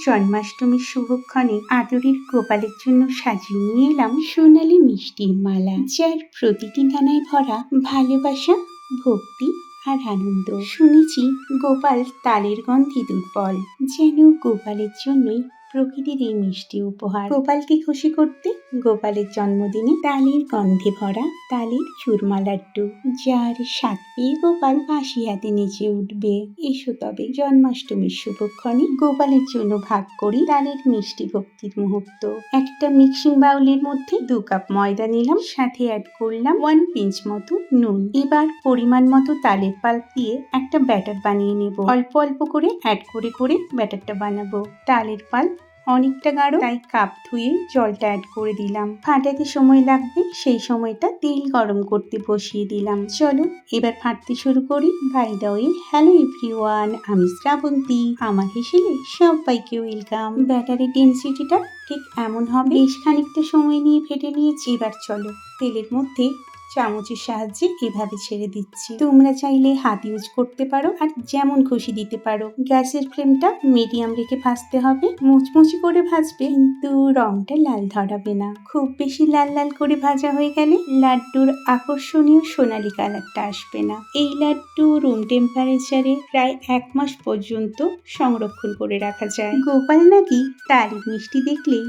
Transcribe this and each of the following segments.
জন্মাষ্টমীর শুভক্ষণে আদরের গোপালের জন্য সাজিয়ে নিয়ে এলাম সোনালী মিষ্টির মালা, যার প্রতিটি দানায় ভরা ভালোবাসা, ভক্তি আর আনন্দ। শুনেছি গোপাল তালের গন্ধে দুর্বল, যেন গোপালের জন্যই প্রকৃতির এই মিষ্টি উপহার। গোপালকে খুশি করতে গোপালের জন্মদিনে তালের গন্ধে ভরা তালের চূরমা লাড্ডু, যার স্বাদ পেয়ে গোপাল বাঁশি হাতে নেচে উঠবে। এসো তবে জন্মাষ্টমীর শুভক্ষণে গোপালের জন্য ভাগ করি তালের মিষ্টি ভক্তির মুহূর্ত। একটা মিক্সিং বাউলের মধ্যে 2 কাপ ময়দা নিলাম, সাথে অ্যাড করলাম 1 পিঞ্চ মতো নুন। এবার পরিমাণ মতো তালের পাল্প দিয়ে একটা ব্যাটার বানিয়ে নেব। অল্প অল্প করে অ্যাড করে করে ব্যাটারটা বানাবো। তালের পাল্প অনেকটা গাঢ়, তাই কাপ ধুয়ে জলটা অ্যাড করে দিলাম। ফাটাতে সময় লাগবে, সেই সময়টা তেল গরম করতে বসিয়ে দিলাম। চলো এবার ফাটতে শুরু করি। By the way, hello everyone, আমি শ্রাবন্তী। আমার হেসেলে সবাইকে ওয়েলকাম। ব্যাটারের ডেনসিটিটা ঠিক এমন হবে। বেশ খানিকটা সময় নিয়ে ফেটে নিয়েছি। এবার চলো তেলের মধ্যে চামচের সাহায্যে এভাবে ছেড়ে দিচ্ছি। তোমরা চাইলে হাত ইউজ করতে পারো, আর যেমন খুশি দিতে পারো। গ্যাসের ফ্লেমটা মিডিয়াম রেখে ভাজতে হবে। মুচমুচি করে ভাজবে, কিন্তু রংটা লাল ধরাবে না। খুব বেশি লাল লাল করে ভাজা হয়ে গেলে লাড্ডুর আকর্ষণীয় সোনালী কালারটা আসবে না। এই লাড্ডু রুম টেম্পারেচারে প্রায় 1 মাস পর্যন্ত সংরক্ষণ করে রাখা যায়। গোপাল নাকি তালের মিষ্টি দেখলেই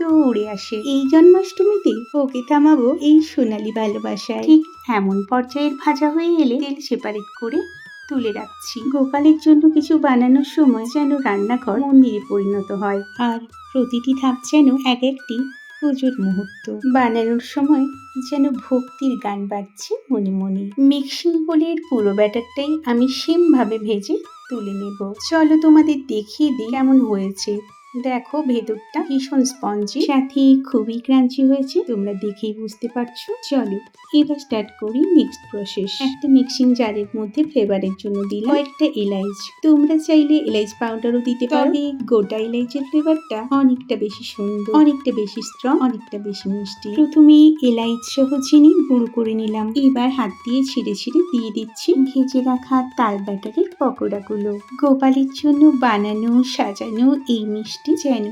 দৌড়ে আসে। এই জন্মাষ্টমীতে ওকে থামাবো এই সোনালী ভালোবাসায়। ঠিক এমন পর্যায়ের ভাজা হয়ে এলে তেল সেপারেট করে তুলে রাখছি। গোপালের জন্য কিছু বানানোর সময় যেন রান্নাঘর মন্দিরে পরিণত হয়, আর প্রতিটি ধাপ যেন এক একটি পুজোর মুহূর্ত। বানানোর সময় যেন ভক্তির গান বাজছে মনে মনে। মিক্সিং বোলের পুরো ব্যাটারটাই আমি সেম ভাবে ভেজে তুলে নেব। চলো তোমাদের দেখিয়ে দিই কেমন হয়েছে। দেখো ভেতরটা ভীষণ স্পঞ্জি, সাথে খুবই ক্রাঞ্চি হয়েছে, তোমরা দেখেই বুঝতে পারছো। চলো এবার স্টার্ট করি নেক্সট প্রসেস। একটা মিক্সিং জারের মধ্যে ফ্লেভারের জন্য দিলাম কয়েকটা এলাইচ। তোমরা চাইলে এলাইচ পাউডারও দিতে পারো। তবে গোটা এলাইচের ফ্লেভারটা অনেকটা বেশি সুন্দর, অনেকটা বেশি স্ট্রং, অনেকটা বেশি মিষ্টি। প্রথমে এলাইচ সহ চিনি গুঁড়ো করে নিলাম। এবার হাত দিয়ে ছিঁড়ে ছিঁড়ে দিয়ে দিচ্ছি ভেজে রাখা তাল ব্যাটারের পকোড়াগুলো। গোপালের জন্য বানানো সাজানো এই মিষ্টি যেন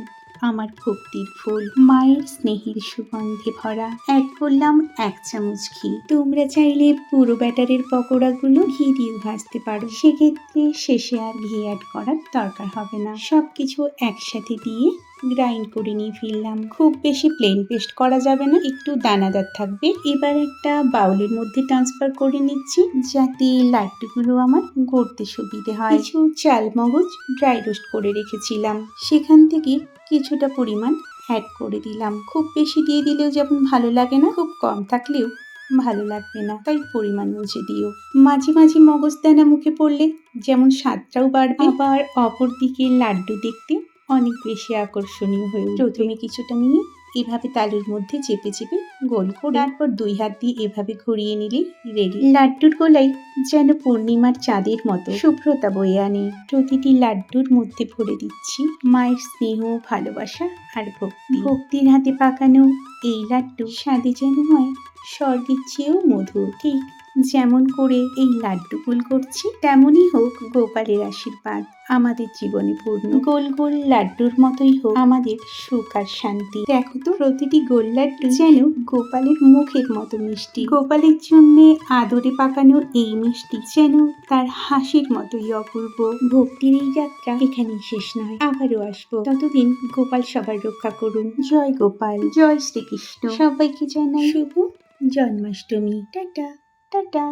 আমার ভক্তির ফুল, মায়ের স্নেহের সুগন্ধে ভরা। অ্যাড করলাম 1 চামচ ঘি। তোমরা চাইলে পুরো ব্যাটারের পকোড়াগুলো ঘি দিয়ে ভাজতে পারো, সেক্ষেত্রে শেষে আর ঘি অ্যাড করার দরকার হবে না। সবকিছু একসাথে দিয়ে গ্রাইন্ড করে নিয়ে ফেললাম। খুব বেশি প্লেন পেস্ট করা যাবে না, একটু দানাদার থাকবে। এবার একটা বাউলের মধ্যে ট্রান্সফার করে নিচ্ছি, যাতে লাড্ডুগুলো আমার গড়তে সুবিধে হয়। কিছু চাল মগজ ড্রাই রোস্ট করে রেখেছিলাম, সেখান থেকে কিছুটা পরিমাণ অ্যাড করে দিলাম। খুব বেশি দিয়ে দিলেও যেমন ভালো লাগে না, খুব কম থাকলেও ভালো লাগবে না, তাই পরিমাণ বুঝে দিও। মাঝে মাঝে মগজদানা মুখে পড়লে যেমন স্বাদটাও বাড়বে, আবার অপর দিকে লাড্ডু দেখতে অনেক বেশি আকর্ষণীয় হয়ে উঠবে। প্রথমে কিছুটা নিয়ে এভাবে তালুর মধ্যে চেপে চেপে গোল করে, তারপর 2 হাত দিয়ে এভাবে ঘুরিয়ে নিলে রেডি। লাড্ডুর গোলাই যেন পূর্ণিমার চাঁদের মতো শুভ্রতা বয়ে আনে। প্রতিটি লাড্ডুর মধ্যে ভরে দিচ্ছি মায়ের স্নেহ, ভালোবাসা আর ভক্তি। ভক্তির হাতে পাকানো এই লাড্ডু স্বাদে যেন হয় স্বর্গের চেয়েও মধুর। ঠিক যেমন করে এই লাড্ডু গোল করছি, তেমনই হোক গোপালের আশীর্বাদ আমাদের জীবনে পূর্ণ। গোল গোল লাড্ডুর মতোই হোক আমাদের সুখ আর শান্তি। দেখো তো প্রতিটি গোল লাড্ডু যেন গোপালের মুখের মতো মিষ্টি। গোপালের জন্য আদরে পাকানো এই মিষ্টি যেন তার হাসির মতোই অপূর্ব। ভক্তির এই যাত্রা এখানেই শেষ নয়, আবারও আসবো। ততদিন গোপাল সবার রক্ষা করুন। জয় গোপাল, জয় শ্রীকৃষ্ণ। সবাইকে জানাই শুভ জন্মাষ্টমী। Tata tata.